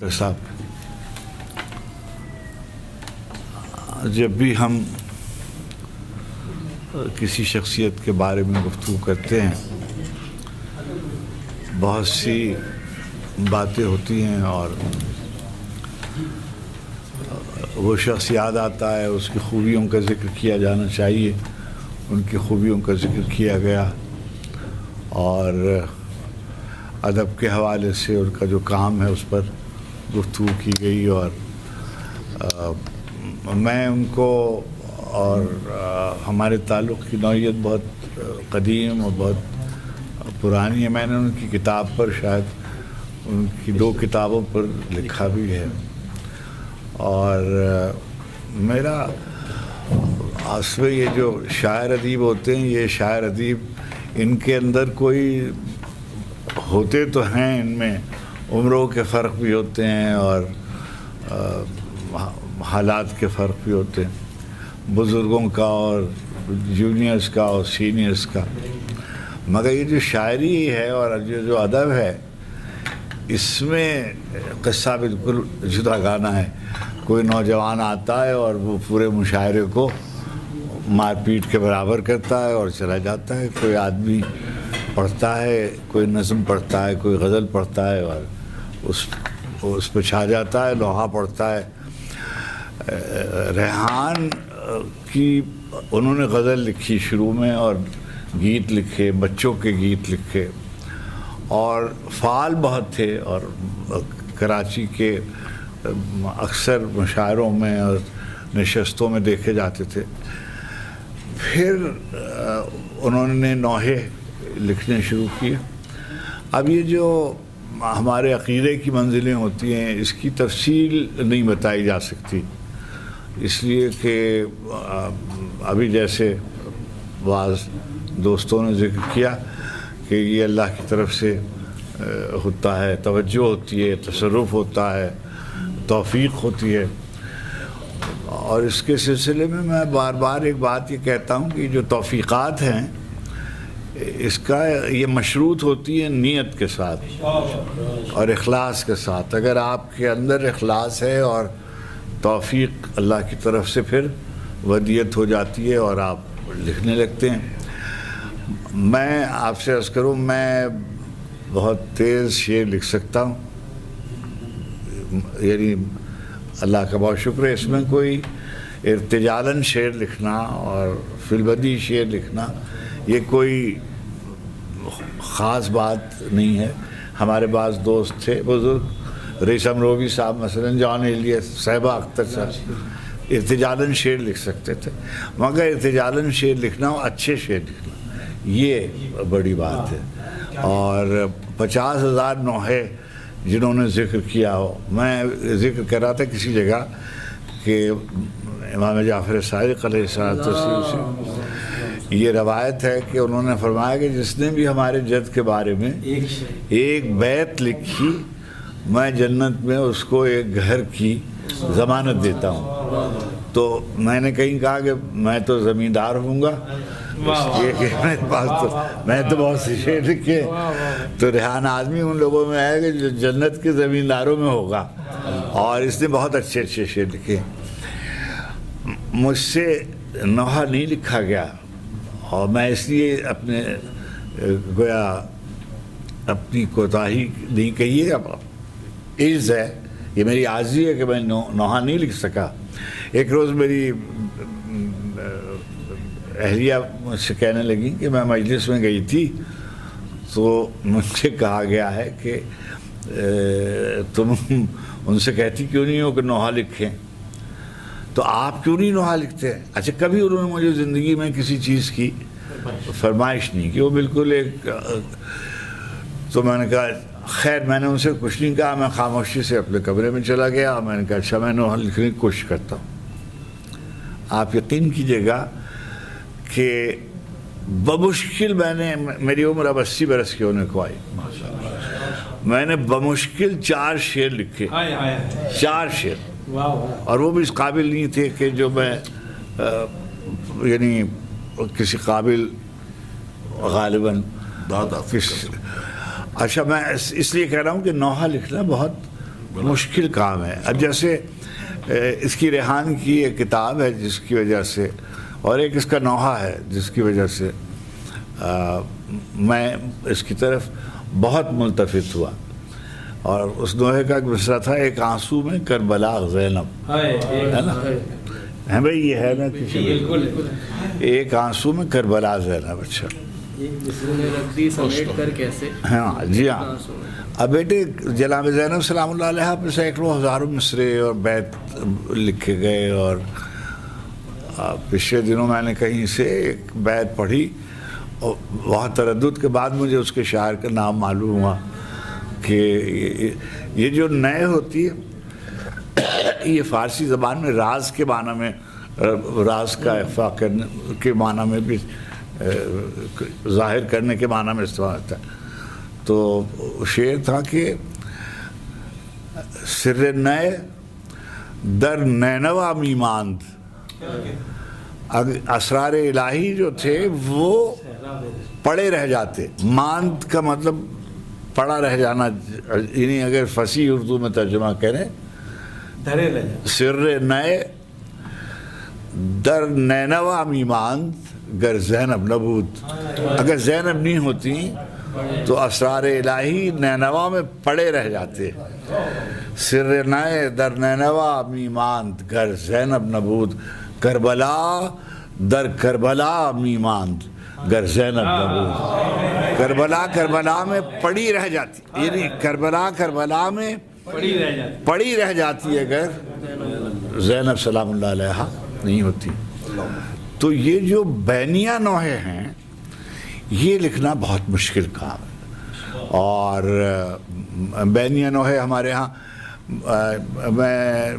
صاحب، جب بھی ہم کسی شخصیت کے بارے میں گفتگو کرتے ہیں بہت سی باتیں ہوتی ہیں اور وہ شخص یاد آتا ہے، اس کی خوبیوں کا ذکر کیا جانا چاہیے، ان کی خوبیوں کا ذکر کیا گیا اور ادب کے حوالے سے ان کا جو کام ہے اس پر گفتگو کی گئی اور میں ان کو اور ہمارے تعلق کی نوعیت بہت قدیم اور بہت پرانی ہے۔ میں نے ان کی کتاب پر، شاید ان کی 2 کتابوں پر لکھا بھی ہے اور میرا اصل یہ جو شاعر ادیب ہوتے ہیں، یہ شاعر ادیب ان کے اندر کوئی ہوتے تو ہیں، ان میں عمروں کے فرق بھی ہوتے ہیں اور حالات کے فرق بھی ہوتے ہیں، بزرگوں کا اور جونیئرز کا اور سینئرز کا، مگر یہ جو شاعری ہے اور جو ادب ہے اس میں قصہ بالکل جدا گانا ہے۔ کوئی نوجوان آتا ہے اور وہ پورے مشاعرے کو مار پیٹ کے برابر کرتا ہے اور چلا جاتا ہے، کوئی آدمی پڑھتا ہے، کوئی نظم پڑھتا ہے، کوئی غزل پڑھتا ہے اور اس پہ چھا جاتا ہے، لوحہ پڑھتا ہے۔ ریحان کی انہوں نے غزل لکھی شروع میں اور گیت لکھے، بچوں کے گیت لکھے اور فعال بہت تھے اور کراچی کے اکثر مشاعروں میں اور نشستوں میں دیکھے جاتے تھے۔ پھر انہوں نے نوحے لکھنے شروع کیے۔ اب یہ جو ہمارے عقیدے کی منزلیں ہوتی ہیں اس کی تفصیل نہیں بتائی جا سکتی، اس لیے کہ ابھی جیسے بعض دوستوں نے ذکر کیا کہ یہ اللہ کی طرف سے ہوتا ہے، توجہ ہوتی ہے، تصرف ہوتا ہے، توفیق ہوتی ہے، اور اس کے سلسلے میں میں بار بار ایک بات یہ کہتا ہوں کہ جو توفیقات ہیں اس کا یہ مشروط ہوتی ہے نیت کے ساتھ اور اخلاص کے ساتھ۔ اگر آپ کے اندر اخلاص ہے اور توفیق اللہ کی طرف سے پھر ودیت ہو جاتی ہے اور آپ لکھنے لگتے ہیں۔ میں آپ سے عرض کروں، میں بہت تیز شعر لکھ سکتا ہوں، یعنی اللہ کا بہت شکر ہے، اس میں کوئی ارتجالاً شعر لکھنا اور فی البدیہہ شعر لکھنا یہ کوئی خاص بات نہیں ہے۔ ہمارے بعض دوست تھے بزرگ، ریشم روبی صاحب مثلاً، جان ایلیس، صاحبہ اختر صاحب، ارتجالاً شعر لکھ سکتے تھے، مگر ارتجالاً شعر لکھنا اور اچھے شعر لکھنا یہ بڑی بات ہے۔ اور 50,000 نوحے جنہوں نے ذکر کیا ہو، میں ذکر کر رہا تھا کسی جگہ کہ امام جعفر صادق علیہ السلام سے یہ روایت ہے کہ انہوں نے فرمایا کہ جس نے بھی ہمارے جد کے بارے میں ایک بیت لکھی، میں جنت میں اس کو ایک گھر کی ضمانت دیتا ہوں۔ تو میں نے کہیں کہا کہ میں تو زمیندار ہوں گا، اس لیے کہ میرے پاس تو میں تو بہت سے شعر لکھے، تو ریحان آدمی ان لوگوں میں ہے کہ جو جنت کے زمینداروں میں ہوگا، اور اس نے بہت اچھے اچھے شعر لکھے۔ مجھ سے نوحہ نہیں لکھا گیا اور میں اس لیے اپنے گویا اپنی کوتاہی نہیں کہی ہے، عجز ہے، یہ میری عاجزی ہے کہ میں نوحہ نہیں لکھ سکا۔ ایک روز میری اہلیہ مجھ سے کہنے لگی کہ میں مجلس میں گئی تھی تو مجھ سے کہا گیا ہے کہ تم ان سے کہتی کیوں نہیں ہو کہ نوحہ لکھیں، تو آپ کیوں نہیں نوحہ لکھتے ہیں؟ اچھا، کبھی انہوں نے مجھے زندگی میں کسی چیز کی فرمائش نہیں کی، وہ بالکل ایک، تو میں نے کہا خیر، میں نے ان سے کچھ نہیں کہا، میں خاموشی سے اپنے کمرے میں چلا گیا اور میں نے کہا اچھا میں نوحہ لکھنے کی کوشش کرتا ہوں۔ آپ یقین کیجیے گا کہ بمشکل میری عمر اب 80 برس کی ہونے کو آئی، میں نے بمشکل 4 شعر لکھے، 4 شعر، اور وہ بھی اس قابل نہیں تھے کہ جو میں یعنی کسی قابل غالباً اچھا، میں اس لیے کہہ رہا ہوں کہ نوحہ لکھنا بہت مشکل کام ہے. اب جیسے اس کی ریحان کی ایک کتاب ہے جس کی وجہ سے، اور ایک اس کا نوحہ ہے جس کی وجہ سے میں اس کی طرف بہت ملتفت ہوا. اور اس نوحے کا ایک مصرع تھا، ایک آنسو میں کربلا زینب، ہے نا؟ ہے بھائی، یہ ہے نا کسی، ایک آنسو میں کربلا زینب. اچھا ہاں جی ہاں. اب بیٹے جناب زینب سلام اللہ علیہ پر سینکڑوں ہزاروں مصرے اور بیت لکھے گئے، اور پچھلے دنوں میں نے کہیں سے ایک بیت پڑھی اور بہت تردد کے بعد مجھے اس کے شاعر کا نام معلوم ہوا کہ یہ جو نئے ہوتی ہے یہ فارسی زبان میں راز کے معنی میں، راز کا اخفاء کرنے کے معنی میں بھی، ظاہر کرنے کے معنی میں استعمال ہوتا ہے. تو شعر تھا کہ سر نئے در نینوا می ماند، اسرار الہی جو تھے وہ پڑے رہ جاتے. ماند کا مطلب پڑا رہ جانا، یعنی اگر فصیح اردو میں ترجمہ کریں، سر نئے در نینوا می ماند گر زینب نبود. اگر زینب نہیں ہوتی تو اسرار الہی نینوا میں پڑے رہ جاتے. سر نئے در نینوا می ماند گر زینب نبود، کربلا در کربلا می ماند گر زینب نبود. کربلا میں پڑی رہ جاتی، یعنی کربلا میں پڑی رہ جاتی اگر زینب سلام اللہ علیہ نہیں ہوتی. تو یہ جو بینیہ نوحے ہیں یہ لکھنا بہت مشکل کام ہے. اور بینیہ نوحے ہمارے ہاں، میں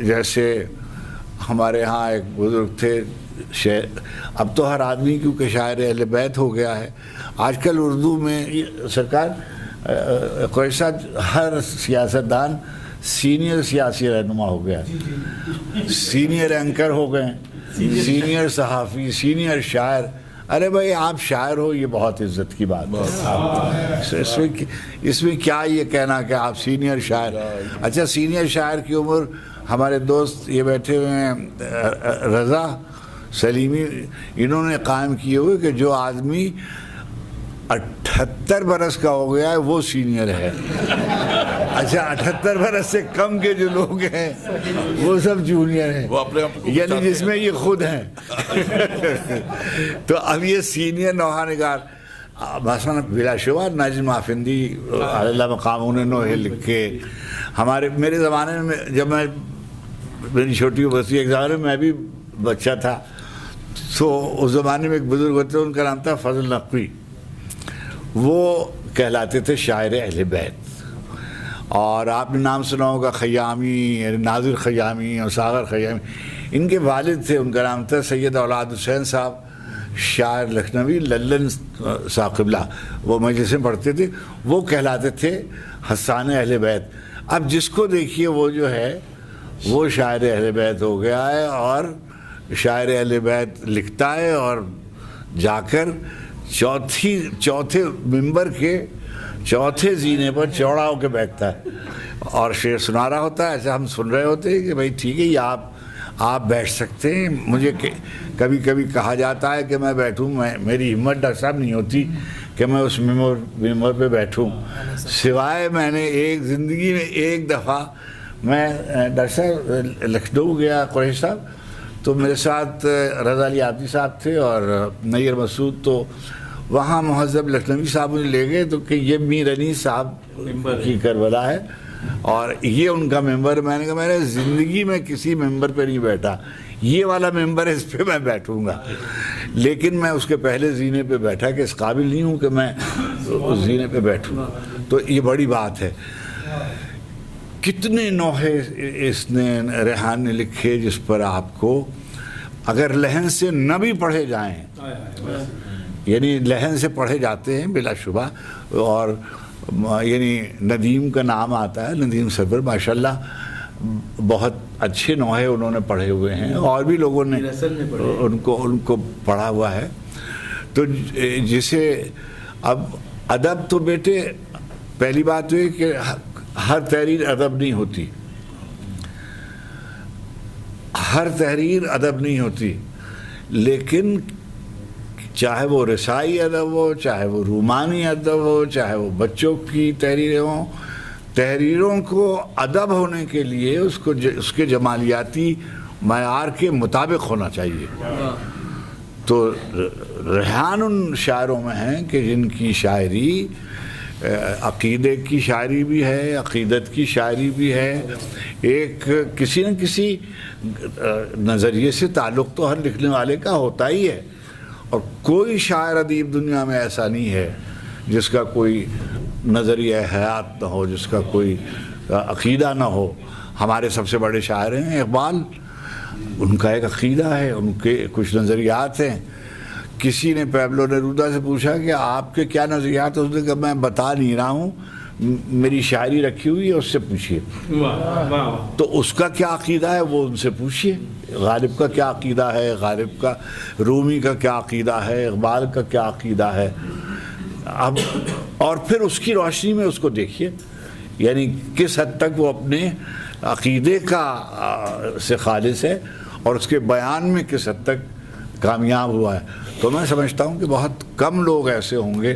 جیسے ہمارے ہاں ایک بزرگ تھے، اب تو ہر آدمی کیونکہ شاعر اہل بیت ہو گیا ہے. آج کل اردو میں سرکار کوئی ساتھ ہر سیاستدان سینئر سیاسی رہنما ہو گیا، سینئر اینکر ہو گئے، سینئر صحافی، سینئر شاعر. ارے بھائی آپ شاعر ہو یہ بہت عزت کی بات ہے. اس میں کیا یہ کہنا کہ آپ سینئر شاعر. اچھا سینئر شاعر کی عمر، ہمارے دوست یہ بیٹھے ہوئے ہیں رضا سلیمی، انہوں نے قائم کیے ہوئے کہ جو آدمی 78 برس کا ہو گیا ہے وہ سینئر ہے. اچھا 78 برس سے کم کے جو لوگ ہیں وہ سب جونیئر ہیں، یعنی جس میں یہ خود ہیں. تو اب یہ سینئر نوحہ نگار مثلا بلا شبہ نجم آفندی اللہ مقام انہیں نوحے لکھے. میرے زمانے میں جب میری چھوٹی بستی ایک زمانے میں بھی بچہ تھا تو اس زمانے میں ایک بزرگ ہوتے ان کا نام تھا فضل نقوی. وہ کہلاتے تھے شاعر اہل بیت. اور آپ نے نام سنا ہوگا خیامی، ناظر خیامی اور ساغر خیامی. ان کے والد تھے، ان کا نام تھا سید اولاد حسین صاحب، شاعر لکھنوی، للن ثاقبلہ. وہ مجلس میں پڑھتے تھے، وہ کہلاتے تھے حسان اہل بیت. اب جس کو دیکھیے وہ جو ہے وہ شاعر اہل بیت ہو گیا ہے، اور شاعر اہل بیت لکھتا ہے اور جا کر چوتھے ممبر کے چوتھے زینے پر چوڑا ہو کے بیٹھتا ہے اور شعر سنا رہا ہوتا ہے. ایسا ہم سن رہے ہوتے ہیں کہ بھائی ٹھیک ہے یہ آپ بیٹھ سکتے ہیں. مجھے کبھی کبھی کہا جاتا ہے کہ میں بیٹھوں، میری ہمت ڈاکٹر صاحب نہیں ہوتی کہ میں اس ممبر پہ بیٹھوں، سوائے میں نے ایک زندگی میں ایک دفعہ میں ڈاکٹر صاحب لکھنؤ گیا قریش صاحب، تو میرے ساتھ رضا علی عابدی صاحب تھے اور نیر مسعود. تو وہاں مہذب لکھنوی صاحب مجھے لے گئے تو کہ یہ میر علی صاحب کی کربلا ہے اور یہ ان کا ممبر. میں نے کہا میں نے زندگی میں کسی ممبر پہ نہیں بیٹھا، یہ والا ممبر ہے اس پہ میں بیٹھوں گا. لیکن میں اس کے پہلے زینے پہ بیٹھا کہ اس قابل نہیں ہوں کہ میں اس زینے پہ بیٹھوں. تو یہ بڑی بات ہے. کتنے نوحے اس نے ریحان نے لکھے جس پر آپ کو اگر لحن سے نہ بھی پڑھے جائیں، یعنی لحن سے پڑھے جاتے ہیں بلا شبہ. اور یعنی ندیم کا نام آتا ہے، ندیم سرور ماشاءاللہ بہت اچھے نوحے انہوں نے پڑھے ہوئے ہیں اور بھی لوگوں نے ان کو پڑھا ہوا ہے. تو جسے اب ادب تو بیٹے پہلی بات یہ کہ ہر تحریر ادب نہیں ہوتی، ہر تحریر ادب نہیں ہوتی، لیکن چاہے وہ رسائی ادب ہو، چاہے وہ رومانی ادب ہو، چاہے وہ بچوں کی تحریریں ہوں، تحریروں کو ادب ہونے کے لیے اس کے جمالیاتی معیار کے مطابق ہونا چاہیے۔ تو ریحان ان شاعروں میں ہیں کہ جن کی شاعری عقیدے کی شاعری بھی ہے، عقیدت کی شاعری بھی ہے، ایک کسی نہ کسی نظریے سے تعلق تو ہر لکھنے والے کا ہوتا ہی ہے، اور کوئی شاعر ادیب دنیا میں ایسا نہیں ہے جس کا کوئی نظریہ حیات نہ ہو، جس کا کوئی عقیدہ نہ ہو۔ ہمارے سب سے بڑے شاعر ہیں اقبال، ان کا ایک عقیدہ ہے، ان کے کچھ نظریات ہیں۔ کسی نے پیبلو نیرودا سے پوچھا کہ آپ کے کیا نظریات ہیں، اس نے کہا میں بتا نہیں رہا ہوں، میری شاعری رکھی ہوئی ہے، اس سے پوچھئے۔ تو اس کا کیا عقیدہ ہے وہ ان سے پوچھئے، غالب کا کیا عقیدہ ہے، غالب کا، رومی کا کیا عقیدہ ہے، اقبال کا کیا عقیدہ ہے، اب اور پھر اس کی روشنی میں اس کو دیکھیے، یعنی کس حد تک وہ اپنے عقیدے کا سے خالص ہے اور اس کے بیان میں کس حد تک کامیاب ہوا ہے۔ تو میں سمجھتا ہوں کہ بہت کم لوگ ایسے ہوں گے،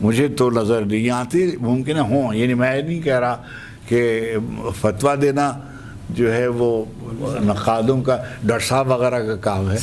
مجھے تو نظر نہیں آتی، ممکن ہے ہوں، یعنی میں نہیں کہہ رہا کہ فتویٰ دینا جو ہے وہ نقادوں کا، ڈاکٹر صاحب وغیرہ کا کام ہے۔